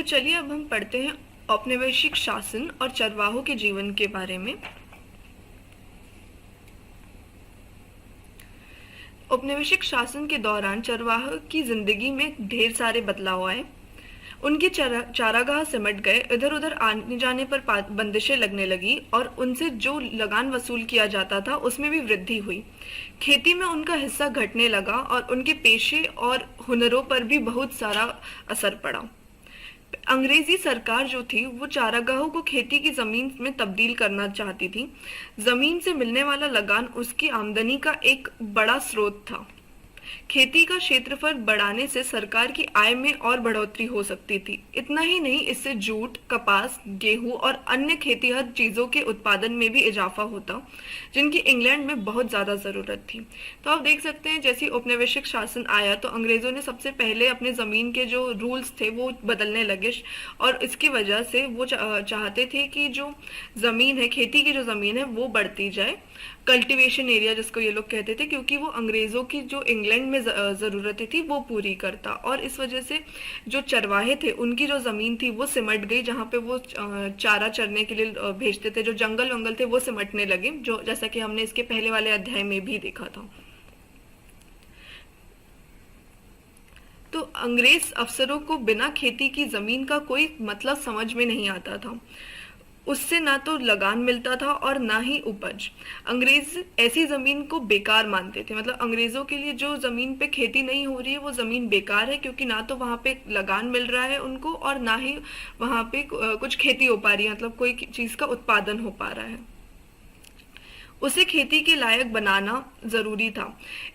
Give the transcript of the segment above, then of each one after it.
चलिए अब हम पढ़ते हैं औपनिवेशिक शासन और चरवाहों के जीवन के बारे में। औपनिवेशिक शासन के दौरान चरवाह की जिंदगी में ढेर सारे बदलाव आए। उनके चारागाह सिमट गए, इधर उधर आने जाने पर बंदिशें लगने लगी और उनसे जो लगान वसूल किया जाता था उसमें भी वृद्धि हुई। खेती में उनका हिस्सा घटने लगा और उनके पेशे और हुनरों पर भी बहुत सारा असर पड़ा। अंग्रेजी सरकार जो थी वो चारागाहों को खेती की जमीन में तब्दील करना चाहती थी। जमीन से मिलने वाला लगान उसकी आमदनी का एक बड़ा स्रोत था। खेती का क्षेत्रफल बढ़ाने से सरकार की आय में और बढ़ोतरी हो सकती थी। इतना ही नहीं, इससे जूट, कपास, गेहूं और अन्य खेतीहर चीजों के उत्पादन में भी इजाफा होता, जिनकी इंग्लैंड में बहुत ज्यादा जरूरत थी। तो आप देख सकते हैं जैसे औपनिवेशिक शासन आया तो अंग्रेजों ने सबसे पहले अपने जमीन के जो रूल्स थे वो बदलने लगे और इसकी वजह से वो चाहते थे कि जो जमीन है, खेती की जो जमीन है वो बढ़ती जाए। कल्टीवेशन एरिया जिसको ये लोग कहते थे, क्योंकि वो अंग्रेजों की जो इंग्लैंड में जरूरतें थी वो पूरी करता। और इस वजह से जो चरवाहे थे उनकी जो जमीन थी वो सिमट गई, जहाँ पे वो चारा चरने के लिए भेजते थे। जो जंगल वंगल थे वो सिमटने लगे, जो जैसा कि हमने इसके पहले वाले अध्याय में भी देखा था। तो अंग्रेज अफसरों को बिना खेती की जमीन का कोई मतलब समझ में नहीं आता था। उससे ना तो लगान मिलता था और ना ही उपज। अंग्रेज ऐसी जमीन को बेकार मानते थे। मतलब अंग्रेजों के लिए जो जमीन पे खेती नहीं हो रही है वो जमीन बेकार है, क्योंकि ना तो वहां पे लगान मिल रहा है उनको और ना ही वहां पे कुछ खेती हो पा रही है, मतलब कोई चीज का उत्पादन हो पा रहा है। उसे खेती के लायक बनाना जरूरी था।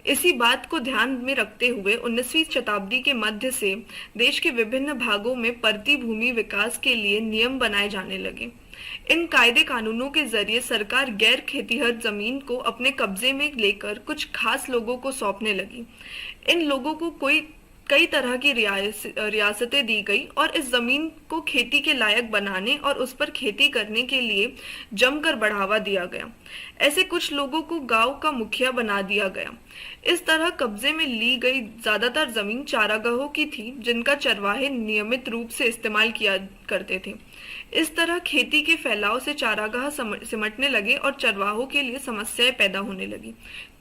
इसी बात को ध्यान में रखते हुए 19वीं शताब्दी के मध्य से देश के विभिन्न भागों में परती भूमि विकास के लिए नियम बनाए जाने लगे। इन कायदे कानूनों के जरिए सरकार गैर खेतीहर जमीन को अपने कब्जे में लेकर कुछ खास लोगों को सौंपने लगी। इन लोगों को कई तरह की रियासतें दी गई और इस जमीन को खेती के लायक बनाने और उस पर खेती करने के लिए जमकर बढ़ावा दिया गया। ऐसे कुछ लोगों को गांव का मुखिया बना दिया गया। इस तरह कब्जे में ली गई ज्यादातर जमीन चारागाहों की थी, जिनका चरवाहे नियमित रूप से इस्तेमाल किया करते थे। इस तरह खेती के फैलाव से चारागाह सिमटने लगे और चरवाहों के लिए समस्याएं पैदा होने लगी।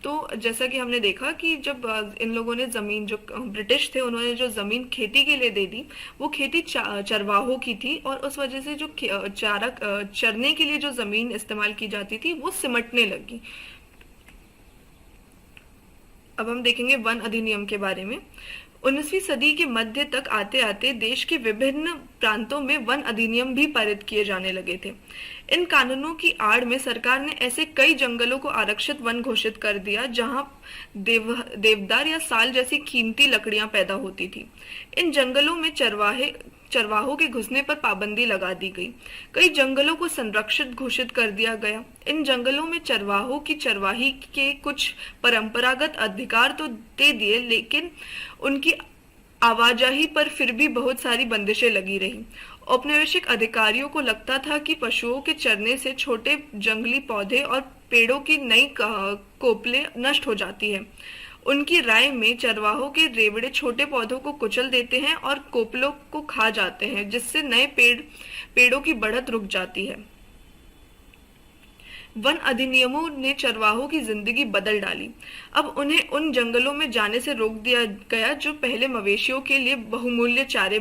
तो जैसा कि हमने देखा कि जब इन लोगों ने जमीन, जो ब्रिटिश थे उन्होंने जो जमीन खेती के लिए दे दी वो खेती चरवाहों की थी और उस वजह से जो चरने के लिए जो जमीन इस्तेमाल की जाती थी वो सिमटने लगी। अब हम देखेंगे वन अधिनियम के बारे में। 19वीं सदी के मध्य तक आते आते देश के विभिन्न प्रांतों में वन अधिनियम भी पारित किए जाने लगे थे। इन कानूनों की आड़ में सरकार ने ऐसे कई जंगलों को आरक्षित वन घोषित कर दिया जहां देवदार या साल जैसी कीमती लकड़ियां पैदा होती थी। इन जंगलों में चरवाहों के घुसने पर पाबंदी लगा दी गई। कई जंगलों को संरक्षित घोषित कर दिया गया। इन जंगलों में चरवाहों की चरवाही के कुछ परंपरागत अधिकार तो दे दिए, लेकिन उनकी आवाजाही पर फिर भी बहुत सारी बंदिशें लगी रही। औपनिवेशिक अधिकारियों को लगता था कि पशुओं के चरने से छोटे जंगली पौधे और पेड़ों की नई कोपलें नष्ट हो जाती है। उनकी राय में चरवाहों के रेवड़े छोटे पौधों को कुचल देते हैं और कोपलों को खा जाते हैं, जिससे नए पेड़ों की बढ़त रुक जाती है। वन अधिनियमों ने चरवाहों की जिंदगी बदल डाली। अब उन्हें उन जंगलों में जाने से रोक दिया गया जो पहले मवेशियों के लिए बहुमूल्य चारे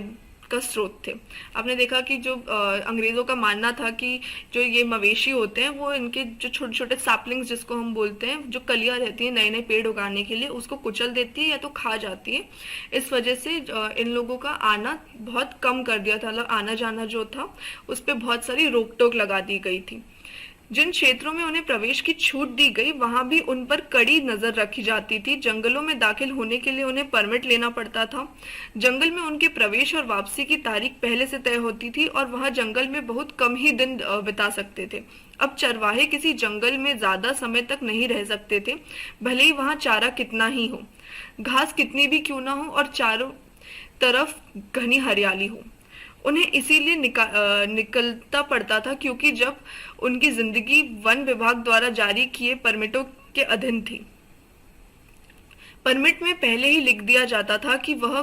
का स्रोत थे। आपने देखा कि जो अंग्रेजों का मानना था कि जो ये मवेशी होते हैं वो इनके जो छोटे छोटे सैपलिंग्स जिसको हम बोलते हैं, जो कलियां रहती हैं नए नए पेड़ उगाने के लिए, उसको कुचल देती है या तो खा जाती है। इस वजह से इन लोगों का आना बहुत कम कर दिया था। मतलब आना जाना जो था उस पर बहुत सारी रोक टोक लगा दी गई थी। जिन क्षेत्रों में उन्हें प्रवेश की छूट दी गई वहां भी उन पर कड़ी नजर रखी जाती थी। जंगलों में दाखिल होने के लिए उन्हें परमिट लेना पड़ता था। जंगल में उनके प्रवेश और वापसी की तारीख पहले से तय होती थी और वहां जंगल में बहुत कम ही दिन बिता सकते थे। अब चरवाहे किसी जंगल में ज्यादा समय तक नहीं रह सकते थे, भले ही वहां चारा कितना ही हो, घास कितनी भी क्यों ना हो और चारों तरफ घनी हरियाली हो। उन्हें इसीलिए निकलता पड़ता था क्योंकि जब उनकी जिंदगी वन विभाग द्वारा जारी किए परमिटों के अधीन थी। परमिट में पहले ही लिख दिया जाता था कि वह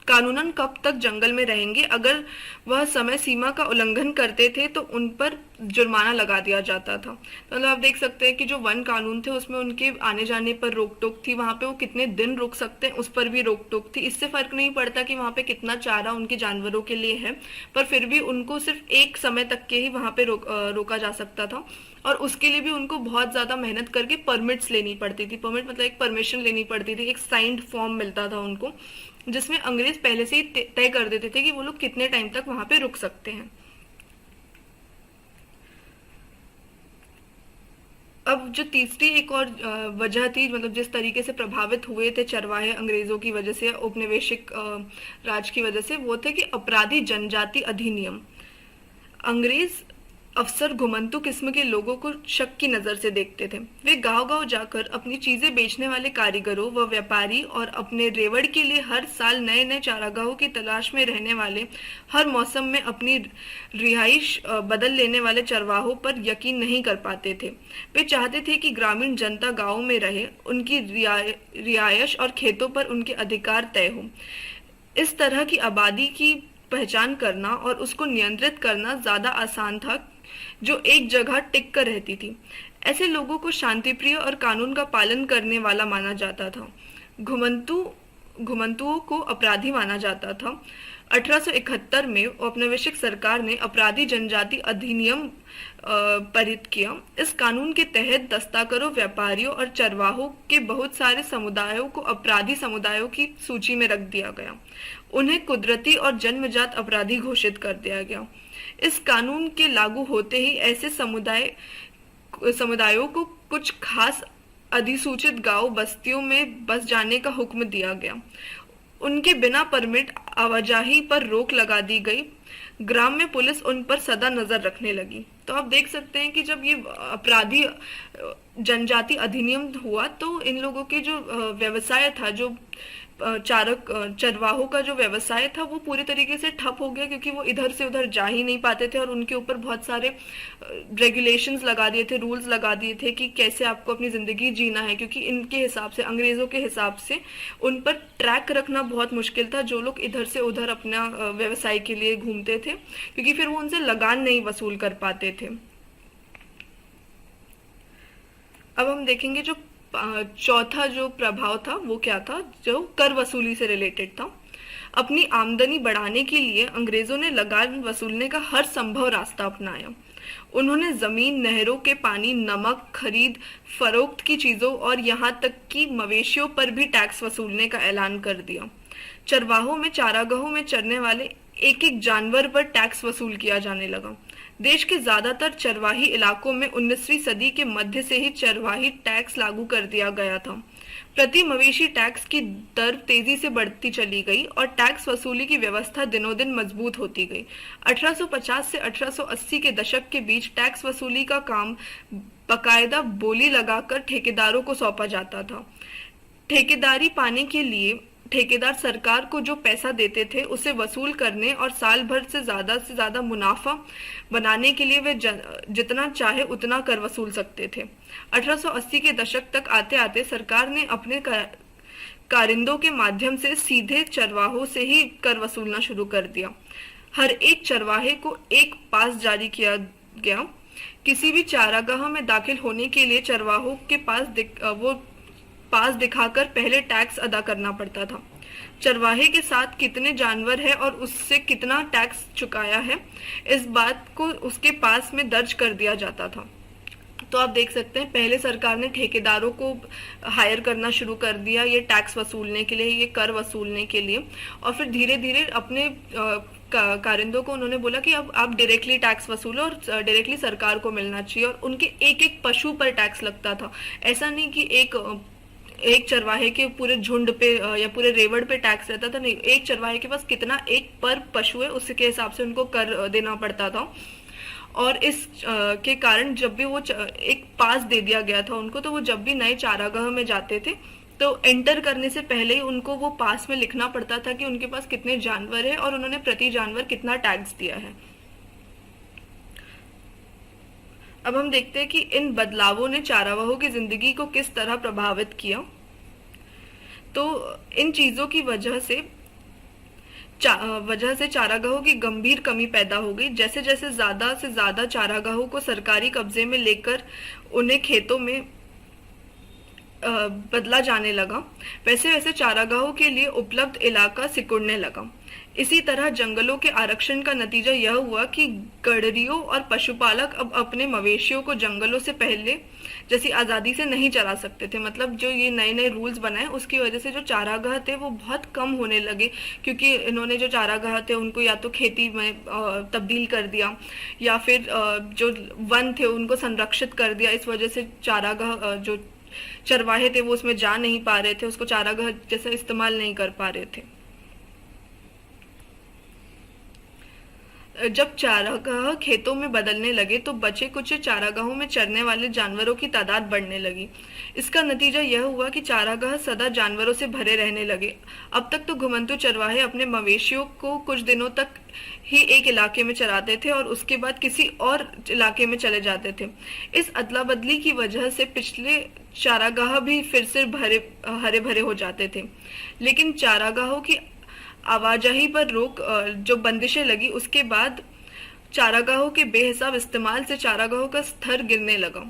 कानूनन कब तक जंगल में रहेंगे। अगर वह समय सीमा का उल्लंघन करते थे तो उन पर जुर्माना लगा दिया जाता था। तो मतलब आप देख सकते हैं कि जो वन कानून थे उसमें उनके आने जाने पर रोक टोक थी, वहां पे वो कितने दिन रुक सकते हैं उस पर भी रोक टोक थी। इससे फर्क नहीं पड़ता कि वहां पे कितना चारा उनके जानवरों के लिए है, पर फिर भी उनको सिर्फ एक समय तक के ही वहां पे रोका जा सकता था। और उसके लिए भी उनको बहुत ज्यादा मेहनत करके परमिट्स लेनी पड़ती थी। परमिट मतलब एक परमिशन लेनी पड़ती थी, एक साइंड फॉर्म मिलता था उनको, जिसमें अंग्रेज पहले से ही तय कर देते थे कि वो लोग कितने टाइम तक वहां पे रुक सकते हैं। अब जो तीसरी एक और वजह थी, मतलब जिस तरीके से प्रभावित हुए थे चरवाहे अंग्रेजों की वजह से, औपनिवेशिक राज की वजह से, वो थे कि अपराधी जनजाति अधिनियम। अंग्रेज अफसर घुमंतु किस्म के लोगों को शक की नजर से देखते थे। वे गांव-गांव जाकर अपनी चीजें बेचने वाले कारीगरों व व्यापारी और अपने रेवड़ के लिए हर साल नए नए चारागाहों की तलाश में रहने वाले, हर मौसम में अपनी रिहाइश बदल लेने वाले चरवाहों पर यकीन नहीं कर पाते थे। वे चाहते थे कि ग्रामीण जनता गाँव में रहे, उनकी रिहायश और खेतों पर उनके अधिकार तय हो। इस तरह की आबादी की पहचान करना और उसको नियंत्रित करना ज्यादा आसान था, जो एक जगह टिक कर रहती थी। ऐसे लोगों को शांतिप्रिय और कानून का पालन करने वाला माना जाता था। घुमंतुओं को अपराधी माना जाता था। 1871 में औपनिवेशिक सरकार ने अपराधी जनजाति अधिनियम पारित किया। इस कानून के तहत दस्तकारों, व्यापारियों और चरवाहों के बहुत सारे समुदायों को अपराधी समुदायों की सूची में रख दिया गया। उन्हें कुदरती और जन्मजात अपराधी घोषित कर दिया गया। इस कानून के लागू होते ही ऐसे समुदायों को कुछ खास अधिसूचित गांव बस्तियों में बस जाने का हुक्म दिया गया। उनके बिना परमिट आवाजाही पर रोक लगा दी गई। ग्राम में पुलिस उन पर सदा नजर रखने लगी। तो आप देख सकते हैं कि जब ये अपराधी जनजाति अधिनियम हुआ तो इन लोगों के जो व्यवसाय था, जो चरवाहों का जो व्यवसाय था, वो पूरी तरीके से ठप हो गया, क्योंकि वो इधर से उधर जा ही नहीं पाते थे और उनके ऊपर बहुत सारे रेगुलेशंस लगा दिए थे, रूल्स लगा दिए थे कि कैसे आपको अपनी जिंदगी जीना है, क्योंकि इनके हिसाब से, अंग्रेजों के हिसाब से उन पर ट्रैक रखना बहुत मुश्किल था, जो लोग इधर से उधर अपना व्यवसाय के लिए घूमते थे, क्योंकि फिर वो उनसे लगान नहीं वसूल कर पाते थे। अब हम देखेंगे जो चौथा जो प्रभाव था वो क्या था, जो कर वसूली से रिलेटेड था। अपनी आमदनी बढ़ाने के लिए अंग्रेजों ने लगान वसूलने का हर संभव रास्ता अपनाया। उन्होंने जमीन, नहरों के पानी, नमक, खरीद फरोख्त की चीजों और यहाँ तक कि मवेशियों पर भी टैक्स वसूलने का ऐलान कर दिया। चरवाहों में, चारागाहों में चरने वाले एक एक जानवर पर टैक्स वसूल किया जाने लगा। देश के ज्यादातर चरवाही इलाकों में 19वीं सदी के मध्य से ही चरवाही टैक्स लागू कर दिया गया था। प्रति मवेशी टैक्स की दर तेजी से बढ़ती चली गई और टैक्स वसूली की व्यवस्था दिनों दिन मजबूत होती गई। 1850 से 1880 के दशक के बीच टैक्स वसूली का काम बाकायदा बोली लगाकर ठेकेदारों को सौंपा जाता था। ठेकेदारी पाने के लिए ठेकेदार सरकार को जो पैसा देते थे उसे वसूल करने और साल भर से ज्यादा मुनाफा बनाने के लिए वे जितना चाहे उतना कर वसूल सकते थे। 1880 के दशक तक आते आते सरकार ने अपने कारिंदों के माध्यम से सीधे चरवाहों से ही कर वसूलना शुरू कर दिया। हर एक चरवाहे को एक पास जारी किया गया। किसी भी चारागाह में दाखिल होने के लिए चरवाहों के पास दिखाकर पहले टैक्स अदा करना पड़ता था। चरवाहे के साथ कितने जानवर है और उससे कितना टैक्स चुकाया है, इस बात को उसके पास में दर्ज कर दिया जाता था। तो आप देख सकते हैं पहले सरकार ने ठेकेदारों को हायर करना शुरू कर दिया ये टैक्स वसूलने के लिए, ये कर वसूलने के लिए, और फिर धीरे धीरे अपने कारिंदों को उन्होंने बोला कि अब आप डायरेक्टली टैक्स वसूलो और डायरेक्टली सरकार को मिलना चाहिए। और उनके एक एक पशु पर टैक्स लगता था। ऐसा नहीं कि एक चरवाहे के पूरे झुंड पे या पूरे रेवड़ पे टैक्स रहता था, नहीं, एक चरवाहे के पास कितना एक पर पशु है उसके हिसाब से उनको कर देना पड़ता था। और इस के कारण जब भी वो एक पास दे दिया गया था उनको, तो वो जब भी नए चारागाह में जाते थे तो एंटर करने से पहले ही उनको वो पास में लिखना पड़ता था कि उनके पास कितने जानवर है और उन्होंने प्रति जानवर कितना टैक्स दिया है। अब हम देखते हैं कि इन बदलावों ने चारागाहों की जिंदगी को किस तरह प्रभावित किया। तो इन चीजों की वजह से वजह से चारागाहों की गंभीर कमी पैदा हो गई। जैसे जैसे ज्यादा से ज्यादा चारागाहों को सरकारी कब्जे में लेकर उन्हें खेतों में बदला जाने लगा, वैसे वैसे चारागाहों के लिए उपलब्ध इलाका सिकुड़ने लगा। इसी तरह जंगलों के आरक्षण का नतीजा यह हुआ कि गड़रियों और पशुपालक अब अपने मवेशियों को जंगलों से पहले जैसी आज़ादी से नहीं चरा सकते थे। मतलब जो ये नए नए रूल्स बनाए उसकी वजह से जो चारागाह थे वो बहुत कम होने लगे, क्योंकि इन्होंने जो चारागाह थे उनको या तो खेती में तब्दील कर दिया या फिर जो वन थे उनको संरक्षित कर दिया। इस वजह से चारागाह जो चरवाहे थे वो उसमें जा नहीं पा रहे थे, उसको चारागाह जैसा इस्तेमाल नहीं कर पा रहे थे। जब चारागाह खेतों में बदलने लगे तो बचे कुछ चारागाहों में चरने वाले जानवरों की तादाद बढ़ने लगी। इसका नतीजा यह हुआ कि चारागाह सदा जानवरों से भरे रहने लगे। अब तक तो घुमंतु चरवाहे अपने मवेशियों को कुछ दिनों तक ही एक इलाके में चराते थे और उसके बाद किसी और इलाके में चले जाते थे। इस अदला बदली की वजह से पिछले चारागाह भी फिर से हरे भरे हो जाते थे। लेकिन चारागाहों की आवाजाही पर रोक जो बंदिशें लगी उसके बाद चारागाहों के बेहिसाब इस्तेमाल से चारागाहों का स्तर गिरने लगा।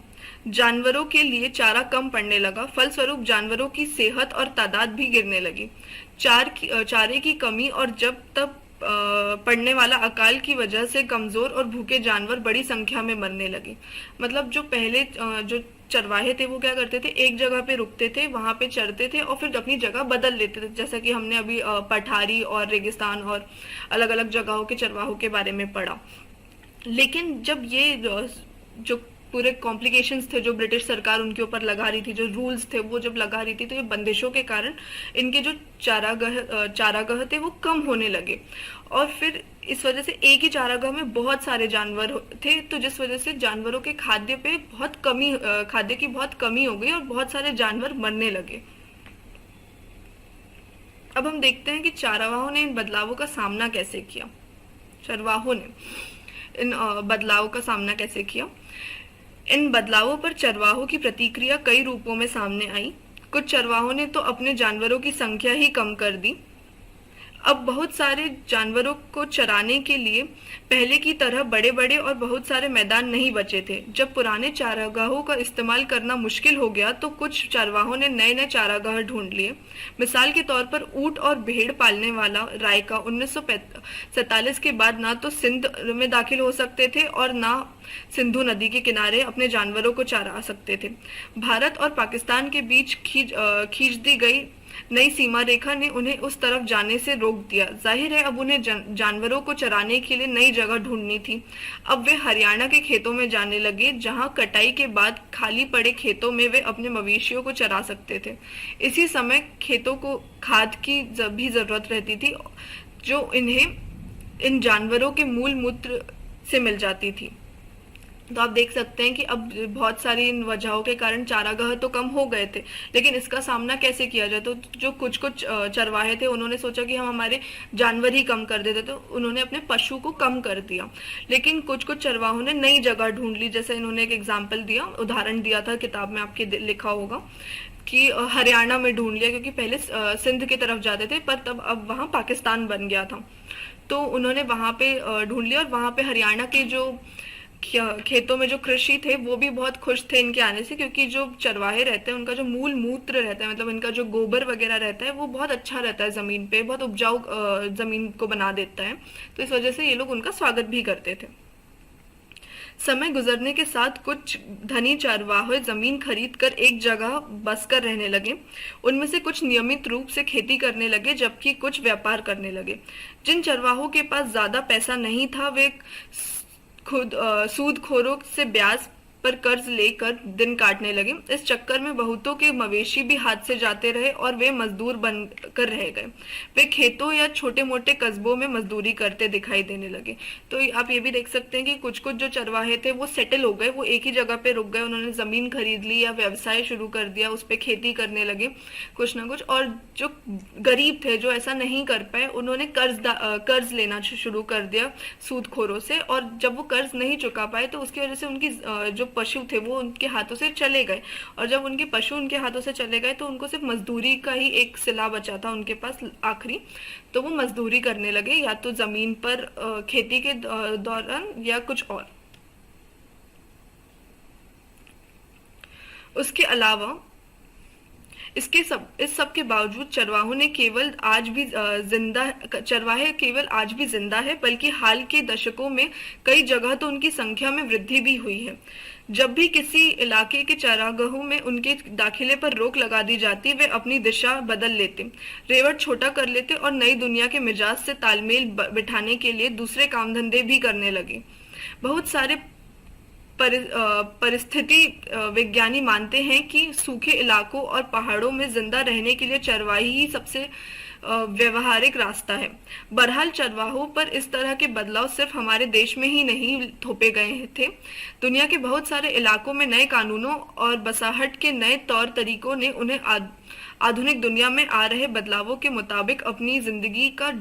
जानवरों के लिए चारा कम पड़ने लगा, फलस्वरूप जानवरों की सेहत और तादाद भी गिरने लगी। चारे की कमी और जब तब पड़ने वाला अकाल की वजह से कमजोर और भूखे जानवर बड़ी संख्या में मरने लगे। मतलब जो पहले जो चरवाहे थे वो क्या करते थे, एक जगह पे रुकते थे, वहां पे चरते थे और फिर अपनी जगह बदल लेते थे, जैसा कि हमने अभी पठारी और रेगिस्तान और अलग अलग जगहों के चरवाहों के बारे में पढ़ा। लेकिन जब ये जो पूरे कॉम्प्लिकेशंस थे जो ब्रिटिश सरकार उनके ऊपर लगा रही थी, जो रूल्स थे वो जब लगा रही थी, तो ये बंदिशों के कारण इनके जो चारागाह थे वो कम होने लगे और फिर इस वजह से एक ही चारागाह में बहुत सारे जानवर थे, तो जिस वजह से जानवरों के खाद्य की बहुत कमी हो गई और बहुत सारे जानवर मरने लगे। अब हम देखते हैं कि चारावाहों ने इन बदलावों का सामना कैसे किया। चरवाहों ने इन बदलावों का सामना कैसे किया। इन बदलावों पर चरवाहों की प्रतिक्रिया कई रूपों में सामने आई। कुछ चरवाहों ने तो अपने जानवरों की संख्या ही कम कर दी। अब बहुत सारे जानवरों को चराने के लिए पहले की तरह बड़े बड़े और बहुत सारे मैदान नहीं बचे थे। जब पुराने चारागाहों का इस्तेमाल करना मुश्किल हो गया तो कुछ चरवाहों ने नए नए चारागाह ढूंढ लिए। मिसाल के तौर पर ऊंट और भेड़ पालने वाला रायका 1947 के बाद ना तो सिंध में दाखिल हो सकते थे और ना सिंधु नदी के किनारे अपने जानवरों को चरा सकते थे। भारत और पाकिस्तान के बीच खींच दी गई नई सीमा रेखा ने उन्हें उस तरफ जाने से रोक दिया। जाहिर है अब उन्हें जानवरों को चराने के लिए नई जगह ढूंढनी थी। अब वे हरियाणा के खेतों में जाने लगे, जहां कटाई के बाद खाली पड़े खेतों में वे अपने मवेशियों को चरा सकते थे। इसी समय खेतों को खाद की भी जरूरत रहती थी, जो इन्हें इन जानवरों के मूल मूत्र से मिल जाती थी। तो आप देख सकते हैं कि अब बहुत सारी इन वजहों के कारण चारागाह तो कम हो गए थे, लेकिन इसका सामना कैसे किया जाए। तो जो कुछ कुछ चरवाहे थे उन्होंने सोचा कि हम हमारे जानवर ही कम कर देते, तो उन्होंने अपने पशु को कम कर दिया। लेकिन कुछ कुछ चरवाहों ने नई जगह ढूंढ ली, जैसे इन्होंने एक एग्जाम्पल दिया, उदाहरण दिया था, किताब में आपके लिखा होगा कि हरियाणा में ढूंढ लिया, क्योंकि पहले सिंध की तरफ जाते थे पर तब अब वहाँ पाकिस्तान बन गया था। तो उन्होंने वहाँ पे ढूंढ लिया और वहाँ पे हरियाणा के जो खेतों में जो कृषि थे वो भी बहुत खुश थे इनके आने से, क्योंकि जो चरवाहे रहते हैं उनका जो मूल मूत्र रहता है, मतलब इनका जो गोबर वगैरह रहता है वो बहुत अच्छा रहता है, जमीन पे बहुत उपजाऊ जमीन को बना देता है। तो इस वजह से ये लोग उनका स्वागत भी करते थे। समय गुजरने के साथ कुछ धनी चरवाहे जमीन खरीद कर एक जगह बसकर रहने लगे। उनमें से कुछ नियमित रूप से खेती करने लगे, जबकि कुछ व्यापार करने लगे। जिन चरवाहों के पास ज्यादा पैसा नहीं था वे खुद सूदखोरों से ब्याज पर कर्ज लेकर दिन काटने लगे। इस चक्कर में बहुतों के मवेशी भी हाथ से जाते रहे और वे मजदूर बनकर रह गए। वे खेतों या छोटे मोटे कस्बों में मजदूरी करते दिखाई देने लगे। तो आप ये भी देख सकते हैं कि कुछ कुछ जो चरवाहे थे वो सेटल हो गए, वो एक ही जगह पे रुक गए, उन्होंने जमीन खरीद ली या व्यवसाय शुरू कर दिया, उस पर खेती करने लगे कुछ ना कुछ। और जो गरीब थे, जो ऐसा नहीं कर पाए, उन्होंने कर्ज लेना शुरू कर दिया सूदखोरों से, और जब वो कर्ज नहीं चुका पाए तो उसकी वजह से उनकी जो पशु थे वो उनके हाथों से चले गए, और जब उनके पशु उनके हाथों से चले गए तो उनको सिर्फ मजदूरी का ही एक सिला बचा था उनके पास आखिरी। तो वो मजदूरी करने लगे, या तो जमीन पर खेती के दौरान या कुछ और। उसके अलावा इस सब के बावजूद चरवाहे केवल आज भी जिंदा है, बल्कि हाल के दशकों में कई जगह तो उनकी संख्या में वृद्धि भी हुई है। जब भी किसी इलाके के चरागाहों में उनके दाखिले पर रोक लगा दी जाती, वे अपनी दिशा बदल लेते, रेवट छोटा कर लेते और नई दुनिया के मिजाज से तालमेल बिठाने के लिए दूसरे काम धंधे भी करने लगे। बहुत सारे परिस्थिति विज्ञानी मानते हैं कि सूखे इलाकों और पहाड़ों में जिंदा रहने के लिए चरवाही ही सबसे व्यवहारिक रास्ता है। बहरहाल चरवाहों पर इस तरह के बदलाव सिर्फ हमारे देश में ही नहीं थोपे गए थे। दुनिया के बहुत सारे इलाकों में नए कानूनों और बसाहट के नए तौर तरीकों ने उन्हें आधुनिक दुनिया में आ रहे बदलावों के मुताबिक अपनी जिंदगी का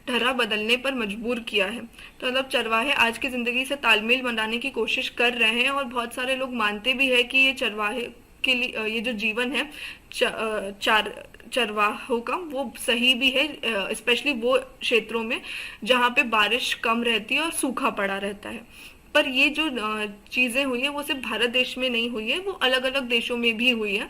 ढर्रा बदलने पर मजबूर किया है। तो मतलब चरवाहे आज की जिंदगी से तालमेल बनाने की कोशिश कर रहे हैं, और बहुत सारे लोग मानते भी है कि ये चरवाहे के लिए ये जो जीवन है चरवाहों का वो सही भी है, स्पेशली वो क्षेत्रों में जहाँ पे बारिश कम रहती है और सूखा पड़ा रहता है। पर ये जो चीजें हुई है वो सिर्फ भारत देश में नहीं हुई है, वो अलग अलग देशों में भी हुई है।